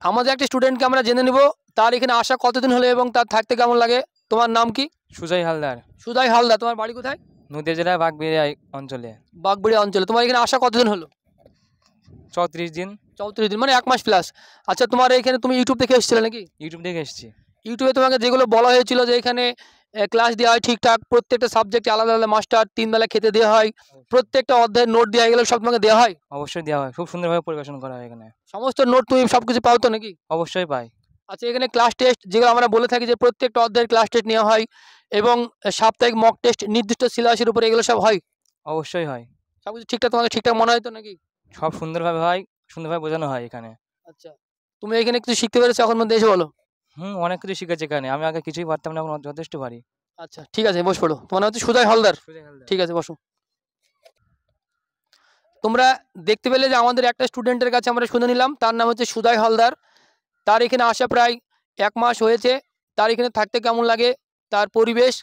আমাদের একটা স্টুডেন্টকে আমরা জেনে নিব তার এখানে আসা কতদিন হলো এবং তার থাকতে কেমন লাগে। তোমার নাম কি? সুজয় হালদার। সুজয় হালদার। তোমার বাড়ি কোথায়? নদীয়া জেলার বাগবিড়িয়া অঞ্চলে। বাগবাড়িয়া অঞ্চলে। তোমার এখানে আসা কতদিন হলো? 34 দিন। 34 দিন, মানে 1 মাস প্লাস। আচ্ছা, তোমার এখানে তুমি ইউটিউব থেকে এসেছিলে নাকি? ইউটিউব দেখে এসেছি। ইউটিউবে তোমাকে যেগুলো বলা হয়েছিল যে এখানে ক্লাস দেওয়া হয় ঠিকঠাক, প্রত্যেকটা সাবজেক্টে আলাদা আলাদা মাস্টার, 3 বেলা খেতে দেওয়া হয়, প্রত্যেকটা অধ্যায়ের নোট দেওয়া হয়, এগুলো সব তোমাকে দেওয়া হয়? অবশ্যই দেওয়া হয়, খুব সুন্দরভাবে পরিবেশন করা হয় এখানে। সমস্ত নোট তুমি সবকিছু পাও তো নাকি? অবশ্যই পাই। আচ্ছা, এখানে ক্লাস টেস্ট যেগুলো আমরা বলে থাকি যে প্রত্যেকটা অধ্যায়ের ক্লাস টেস্ট নেওয়া হয় এবং সাপ্তাহিক মক টেস্ট নির্দিষ্ট সিলেবাসের উপরে, এগুলো সব হয়? অবশ্যই হয়। সবকিছু ঠিকঠাক তোমাকে ঠিকঠাক মনে হয় তো নাকি? সব সুন্দরভাবে হয়, সুন্দরভাবে বোঝানো হয় এখানে। আচ্ছা, তুমি এখানে কিছু শিখতে পেরেছো এখন মধ্যে এসে বলো? অনেক কিছু শিখেছি এখানে, আমি আগে কিছুই পারতাম না, এখন যথেষ্ট পারি। আচ্ছা ঠিক আছে, বস পড়ো। তোমার নাম হচ্ছে সুজয় হালদার? সুজয় হালদার। ঠিক আছে, বসো। তোমরা দেখতে পেলে যে আমাদের একটা স্টুডেন্টের কাছে আমরা শুনে নিলাম, তার নাম হচ্ছে সুজয় হালদার। তার এখানে আসা প্রায় 1 মাস হয়েছে। তার এখানে থাকতে কেমন লাগে, তার পরিবেশ,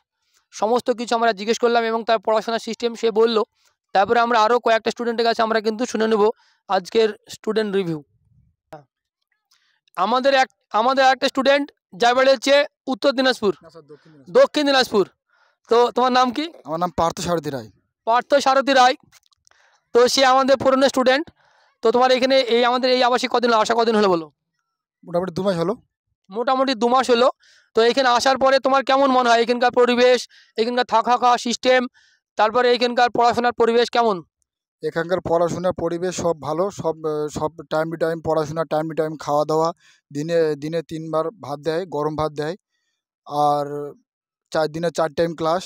সমস্ত কিছু আমরা জিজ্ঞেস করলাম এবং তার পড়াশোনার সিস্টেম সে বলল। তারপরে আমরা আরও কয়েকটা স্টুডেন্টের কাছে আমরা কিন্তু শুনে নেব আজকের স্টুডেন্ট রিভিউ। আমাদের একটা স্টুডেন্ট যার বাড়ি হচ্ছে উত্তর দিনাজপুর, দক্ষিণ দিনাজপুর। তো তোমার নাম কি? আমার নাম পার্থ সারথী রায়। পার্থ সারথী রায়। তো সে আমাদের পুরনো স্টুডেন্ট। তো তোমার এখানে আমাদের এই আবাসিক কদিন হলো, আসা কদিন হলো বলো? মোটামুটি 2 মাস হলো। মোটামুটি 2 মাস হলো। তো এখানে আসার পরে তোমার কেমন মনে হয় এখানকার পরিবেশ, এখানকার থাকা খাওয়া সিস্টেম, তারপরে এখানকার পড়াশোনার পরিবেশ কেমন? এখানকার পড়াশোনার পরিবেশ সব ভালো, সব টাইম টু টাইম পড়াশোনা, টাইম টু টাইম খাওয়া দাওয়া। দিনে 3 বার ভাত দেয়, গরম ভাত দেয়। আর দিনে 4 টাইম ক্লাস।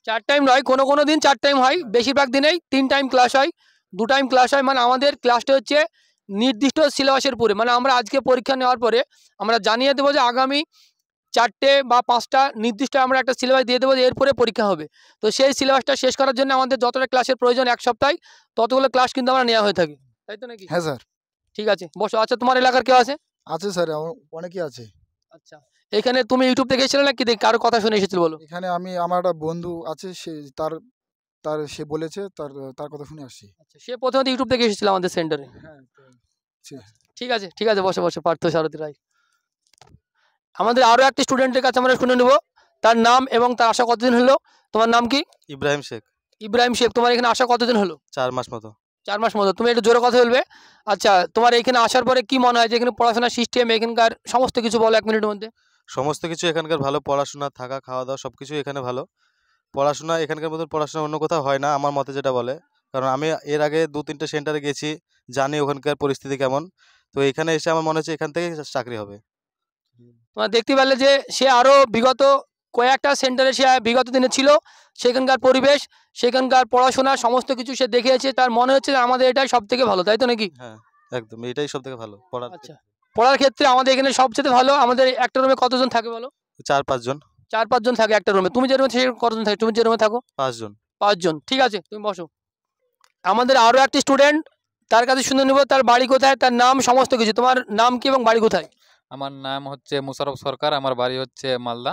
4 টাইম নয়, কোনো দিন 4 টাইম হয়, বেশিরভাগ দিনেই 3 টাইম ক্লাস হয়, 2 টাইম ক্লাস হয়। মানে আমাদের ক্লাসটা হচ্ছে নির্দিষ্ট সিলেবাসের উপরে। মানে আমরা আজকে পরীক্ষা নেওয়ার পরে আমরা জানিয়ে দেবো যে আগামী 4টে বা 5টা নির্দিষ্ট আমরা একটা সিলেবাস দিয়ে দেবো যে এরপরে পরীক্ষা হবে। তো সেই সিলেবাসটা শেষ করার জন্য আমাদের যতটা ক্লাসের প্রয়োজন 1 সপ্তাহে ততগুলো ক্লাস কিন্তু আমরা নেওয়া হয়ে থাকি, তাই তো নাকি? হ্যাঁ স্যার। ঠিক আছে, বসো। আচ্ছা, তোমার এলাকার কেউ আছে? আছে স্যার, অনেকেই আছে। আচ্ছা, এখানে তুমি ইউটিউব থেকে এসেছিলে নাকি কারো কথা শুনে এসেছিল বলো? এখানে আমার একটা বন্ধু আছে, সে বলেছে, তার কথা শুনে আসছি। আচ্ছা, সে প্রথমত ইউটিউব থেকে এসেছিল আমাদের সেন্টারে। হ্যাঁ, ঠিক আছে ঠিক আছে, বসে বসে। পার্থ সারথী রায়। আমাদের আরও একটা স্টুডেন্টের কাছে আমরা শুনে নেব তার নাম এবং তার আসা কতদিন হলো। তোমার নাম কি? ইব্রাহিম শেখ। ইব্রাহিম শেখ। তোমার এখানে আসা কতদিন হলো? 4 মাস মতো। 4 মাস মতো। তুমি একটু জোরে কথা বলবে। আচ্ছা, তোমার এখানে আসার পরে কি মনে হয় যে এখানে পড়াশোনার সিস্টেম, এখানকার সমস্ত কিছু বলো 1 মিনিটের মধ্যে। সমস্ত কিছু এখানকার ভালো, পড়াশোনা, থাকা, খাওয়া দাওয়া সব কিছুই এখানে ভালো। পড়াশোনা এখানকার মতন পড়াশোনা অন্য কোথাও হয় না আমার মতে যেটা বলে। কারণ আমি এর আগে 2-3টে সেন্টারে গেছি, জানি ওখানকার পরিস্থিতি কেমন। তো এখানে এসে আমার মনে হচ্ছে এখান থেকেই চাকরি হবে। তোমরা দেখতে পারলে যে সে আরও বিগত কয়েকটা সেন্টারে সে বিগত দিনে ছিল, সেখানকার পরিবেশ, সেখানকার পড়াশোনা সমস্ত কিছু সে দেখেছে। তার মনে হচ্ছে যে আমাদের এটাই সব থেকে ভালো, তাই তো নাকি? হ্যাঁ, একদম এটাই সব থেকে ভালো পড়ার। আচ্ছা, পড়ার ক্ষেত্রে আমাদের এখানে সবচেয়ে ভালো। আমাদের একটা রুমে কতজন থাকে বলো? 4-5 জন। 4-5 জন থাকে একটা রুমে। তুমি যে রুমে, সে কতজন থাকে? তুমি যে রুমে থাকো? 5 জন। 5 জন। ঠিক আছে, তুমি বসো। আমাদের আরও একটি স্টুডেন্ট, তার কাছে শুনে নেব তার বাড়ি কোথায়, তার নাম, সমস্ত কিছু। তোমার নাম কি এবং বাড়ি কোথায়? আমার নাম হচ্ছে মোশাররফ সরকার, আমার বাড়ি হচ্ছে মালদা।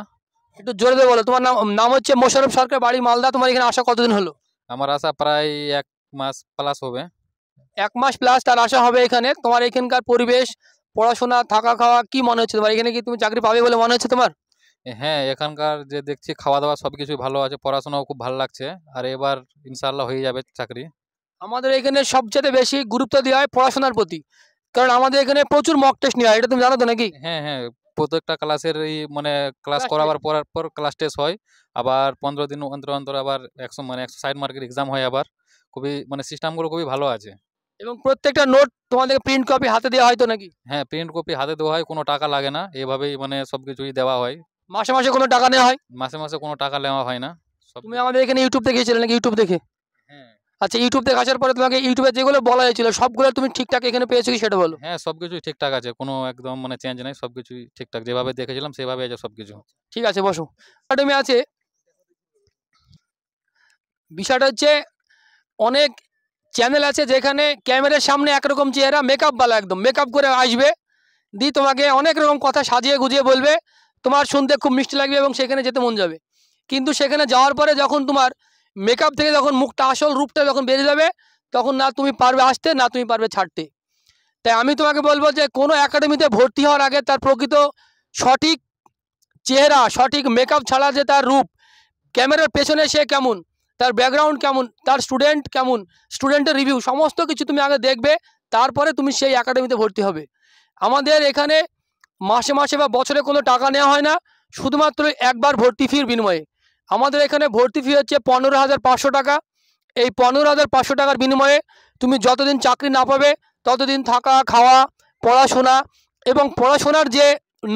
একটু জোরে দিয়ে বলো। তোমার নাম হচ্ছে মোশাররফ সরকার, বাড়ি মালদা। তোমার এখানে আসা কতদিন হলো? আমার আসা প্রায় 1 মাস প্লাস হবে। 1 মাস প্লাস তার আসা হবে এখানে। তোমার এখানকার পরিবেশ, পড়াশোনা, থাকা খাওয়া কি মনে হচ্ছে তোমার? এখানে কি তুমি চাকরি পাবে বলে মনে হচ্ছে তোমার? হ্যাঁ, এখানকার যে দেখছি খাওয়া দাওয়া সব কিছুই ভালো আছে, পড়াশোনাও খুব ভালো লাগছে। আর এবার ইনশাআল্লাহ হয়ে যাবে চাকরি। আমাদের এখানে সবচেয়ে বেশি গুরুত্ব দেওয়া হয় পড়াশোনার প্রতি, কারণ আমাদের এখানে প্রচুর মক টেস্ট নেওয়া হয়। এটা তুমি জানো তো নাকি? হ্যাঁ হ্যাঁ, প্রত্যেকটা ক্লাসের মানে ক্লাস Class করাবার পর ক্লাস টেস্ট হয়। আবার 15 দিন অন্তর অন্তর আবার 160 মার্কের এক্সাম হয়। আবার খুবই মানে সিস্টেমগুলো খুবই ভালো আছে। এবং প্রত্যেকটা নোট তোমাদেরকে প্রিন্ট কপি হাতে দেওয়া হয় তো নাকি? হ্যাঁ, প্রিন্ট কপি হাতে দেওয়া হয়, কোনো টাকা লাগে না। এভাবেই মানে সব কিছুই দেওয়া হয়। মাসে মাসে কোনো টাকা নেওয়া হয়? মাসে মাসে কোনো টাকা নেওয়া হয় না। তুমি আমাদের এখানে ইউটিউব দেখে এসেছিলে নাকি? ইউটিউব দেখে? হ্যাঁ আচ্ছা, ইউটিউব থেকে আসার পরে তোমাকে ইউটিউবে যেগুলো বলা হয়েছিল সবগুলো তুমি ঠিকঠাক এখানে পেয়েছো কি সেটা বলো? হ্যাঁ, সবকিছুই ঠিকঠাক আছে, কোনো একদম মানে চেঞ্জ নাই, সবকিছুই ঠিকঠাক যেভাবে দেখেছিলাম সেভাবে আছে সবকিছু। ঠিক আছে, বসো। একাডেমি আছে। বিষয়টা হচ্ছে অনেক চ্যানেল আছে যেখানে ক্যামেরার সামনে একরকম চেহারা, মেকআপওয়ালা, একদম মেকআপ করে আসবে, দিয়ে তোমাকে অনেক রকম কথা সাজিয়ে গুজিয়ে বলবে, তোমার শুনতে খুব মিষ্টি লাগবে এবং সেখানে যেতে মন যাবে। কিন্তু সেখানে যাওয়ার পরে যখন তোমার মেকআপ থেকে যখন মুখটা, আসল রূপটা যখন বেরিয়ে যাবে, তখন না তুমি পারবে আসতে, না তুমি পারবে ছাড়তে। তাই আমি তোমাকে বলবো যে কোনো একাডেমিতে ভর্তি হওয়ার আগে তার প্রকৃত সঠিক চেহারা, সঠিক মেকআপ ছাড়া যে তার রূপ, ক্যামেরার পেছনে সে কেমন, তার ব্যাকগ্রাউন্ড কেমন, তার স্টুডেন্ট কেমন, স্টুডেন্টের রিভিউ, সমস্ত কিছু তুমি আগে দেখবে, তারপরে তুমি সেই একাডেমিতে ভর্তি হবে। আমাদের এখানে মাসে মাসে বা বছরে কোনো টাকা নেওয়া হয় না, শুধুমাত্র একবার ভর্তি ফির বিনিময়ে। আমাদের এখানে ভর্তি ফি হচ্ছে 15,500 টাকা। এই 15,500 টাকার বিনিময়ে তুমি যতদিন চাকরি না পাবে ততদিন থাকা, খাওয়া, পড়াশোনা এবং পড়াশোনার যে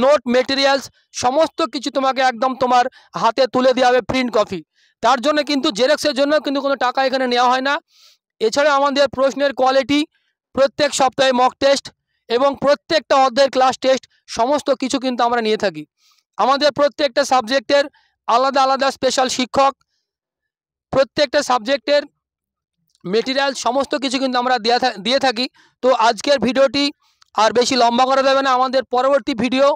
নোট মেটেরিয়ালস সমস্ত কিছু তোমাকে একদম তোমার হাতে তুলে দেওয়া হবে প্রিন্ট কপি। তার জন্য কিন্তু জেরক্সের জন্য কিন্তু কোনো টাকা এখানে নেওয়া হয় না। এছাড়া আমাদের প্রশ্নের কোয়ালিটি, প্রত্যেক সপ্তাহে মক টেস্ট এবং প্রত্যেকটা অধ্যায়ের ক্লাস টেস্ট সমস্ত কিছু কিন্তু আমরা নিয়ে থাকি। আমাদের প্রত্যেকটা সাবজেক্টের আলাদা আলাদা স্পেশাল শিক্ষক, প্রত্যেকটা সাবজেক্টের মেটেরিয়াল সমস্ত কিছু কিন্তু আমরা দিয়ে থাকি। তো আজকের ভিডিওটি আর বেশি লম্বা করা যাবে না। আমাদের পরবর্তী ভিডিও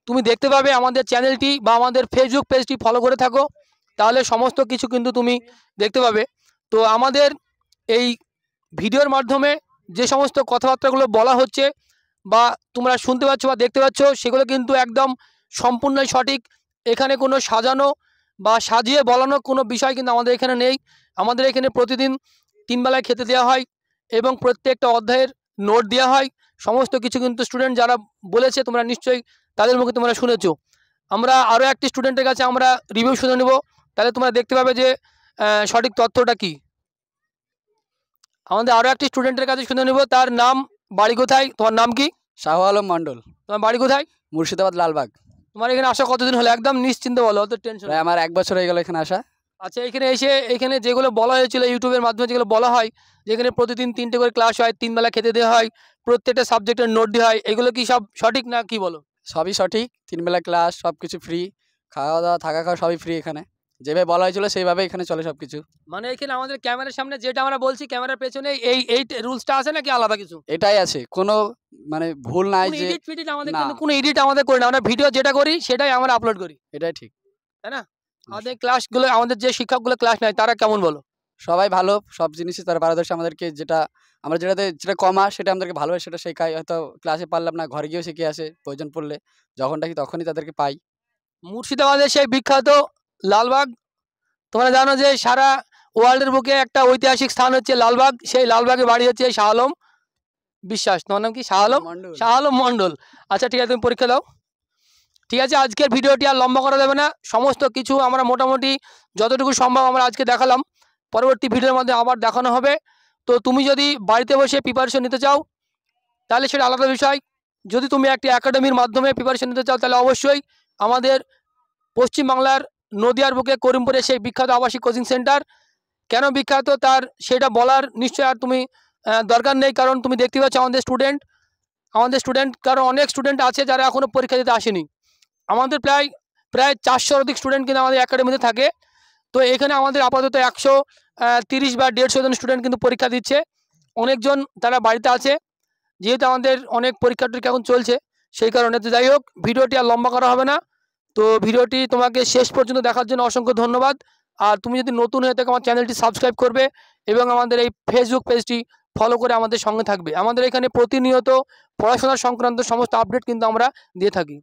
তুমি দেখতে পাবে আমাদের চ্যানেলটি বা আমাদের ফেসবুক পেজটি ফলো করে থাকো, তাহলে সমস্ত কিছু কিন্তু তুমি দেখতে পাবে। তো আমাদের এই ভিডিওর মাধ্যমে যে সমস্ত কথাবার্তাগুলো বলা হচ্ছে বা তোমরা শুনতে পাচ্ছ বা দেখতে পাচ্ছ, সেগুলো কিন্তু একদম সম্পূর্ণই সঠিক। এখানে কোনো সাজানো বা সাজিয়ে বলানো কোনো বিষয় কিন্তু আমাদের এখানে নেই। আমাদের এখানে প্রতিদিন 3 বেলায় খেতে দেওয়া হয় এবং প্রত্যেকটা অধ্যায়ের নোট দেওয়া হয়। সমস্ত কিছু কিন্তু স্টুডেন্ট যারা বলেছে তোমরা নিশ্চয়ই তাদের মুখে তোমরা শুনেছো। আমরা আরও একটি স্টুডেন্টের কাছে আমরা রিভিউ শুনে নেব, তাহলে তোমরা দেখতে পাবে যে সঠিক তথ্যটা কী। আমাদের আরও একটি স্টুডেন্টের কাছে শুনে নেব, তার নাম, বাড়ি কোথায়, তোমার নাম কি? শাহ আলম মণ্ডল, তোমার বাড়ি কোথায়? মুর্শিদাবাদ লালবাগ। তোমার এখানে আসা কতদিন হলো? একদম নিশ্চিন্তে বলো, অত টেনশন। প্রায় আমার 1 বছর হয়ে গেল এখানে আসা। আচ্ছা, এখানে এসে এখানে যেগুলো বলা হয়েছিল ইউটিউবের মাধ্যমে, যেগুলো বলা হয় যেখানে প্রতিদিন 3টে করে ক্লাস হয়, 3 বেলা খেতে দেওয়া হয়, প্রত্যেকটা সাবজেক্টের নোট দেওয়া হয়, এগুলো কি সব সঠিক না কি বলো? সবই সঠিক, 3 বেলা ক্লাস, সব কিছু ফ্রি, খাওয়া দাওয়া থাকা খাওয়া সবই ফ্রি। এখানে যেভাবে বলা হয়েছিল সেইভাবে এখানে চলে সব কিছু। মানে এখানে আমাদের ক্যামেরার সামনে যেটা আমরা বলছি, ক্যামেরার পেছনে এই রুলসটা আছে নাকি আলাদা কিছু? এটাই আছে, কোনো মানে ভুল নাই যে এডিট ফিডিট আমাদের না। কিন্তু কোনো এডিট আমাদের করি না, আমরা ভিডিও যেটা করি সেটাই আমরা আপলোড করি, এটাই ঠিক। তাই না? আমাদের ক্লাসগুলো, আমাদের যে শিক্ষকগুলো ক্লাস নেয় তারা কেমন বলো? সবাই ভালো, সব জিনিসই তারা পারদর্শী। আমাদেরকে যেটা আমরা যেটা কমা সেটা আমাদেরকে ভালোভাবে সেটা শেখায়। হয়তো ক্লাসে পারলাম না, ঘরে গিয়েও শিখে আসে, প্রয়োজন পড়লে যখন ডাকি তখনই তাদেরকে পাই। মুর্শিদাবাদের সেই বিখ্যাত লালবাগ, তোমরা জানো যে সারা ওয়ার্ল্ডের বুকে একটা ঐতিহাসিক স্থান হচ্ছে লালবাগ। সেই লালবাগে বাড়ি হচ্ছে শাহ আলম বিশ্বাস। তোমার নাম কি? শাহ আলম? মণ্ডল। শাহ আলম মণ্ডল। আচ্ছা ঠিক আছে, তুমি পরীক্ষা দাও। ঠিক আছে, আজকের ভিডিওটি আর লম্বা করা যাবে না। সমস্ত কিছু আমরা মোটামুটি যতটুকু সম্ভব আমরা আজকে দেখালাম, পরবর্তী ভিডিওর মধ্যে আবার দেখানো হবে। তো তুমি যদি বাড়িতে বসে প্রিপারেশন নিতে চাও তাহলে সেটা আলাদা বিষয়। যদি তুমি একটি একাডেমির মাধ্যমে প্রিপারেশন নিতে চাও তাহলে অবশ্যই আমাদের পশ্চিমবাংলার নদিয়ার বুকে করিমপুরে সেই বিখ্যাত আবাসিক কোচিং সেন্টার। কেন বিখ্যাত তার সেটা বলার নিশ্চয় আর তুমি দরকার নেই, কারণ তুমি দেখতে পাচ্ছ আমাদের স্টুডেন্ট কারণ অনেক স্টুডেন্ট আছে যারা এখনও পরীক্ষা দিতে আসেনি। আমাদের প্রায় 400 অধিক স্টুডেন্ট কিন্তু আমাদের একাডেমিতে থাকে। তো এখানে আমাদের আপাতত 130 বা 150 জন স্টুডেন্ট কিন্তু পরীক্ষা দিচ্ছে। অনেকজন তারা বাড়িতে আছে, যেহেতু আমাদের অনেক পরীক্ষা টরীক্ষা এখন চলছে সেই কারণে। তো যাই হোক, ভিডিওটি আর লম্বা করা হবে না। তো ভিডিওটি তোমাকে শেষ পর্যন্ত দেখার জন্য অসংখ্য ধন্যবাদ। আর তুমি যদি নতুন হয়ে থাকো আমার চ্যানেলটি সাবস্ক্রাইব করবে এবং আমাদের এই ফেসবুক পেজটি ফলো করে আমাদের সঙ্গে থাকবে। আমাদের এখানে প্রতিনিয়ত পড়াশোনা সংক্রান্ত সমস্ত আপডেট কিন্তু আমরা দিয়ে থাকি।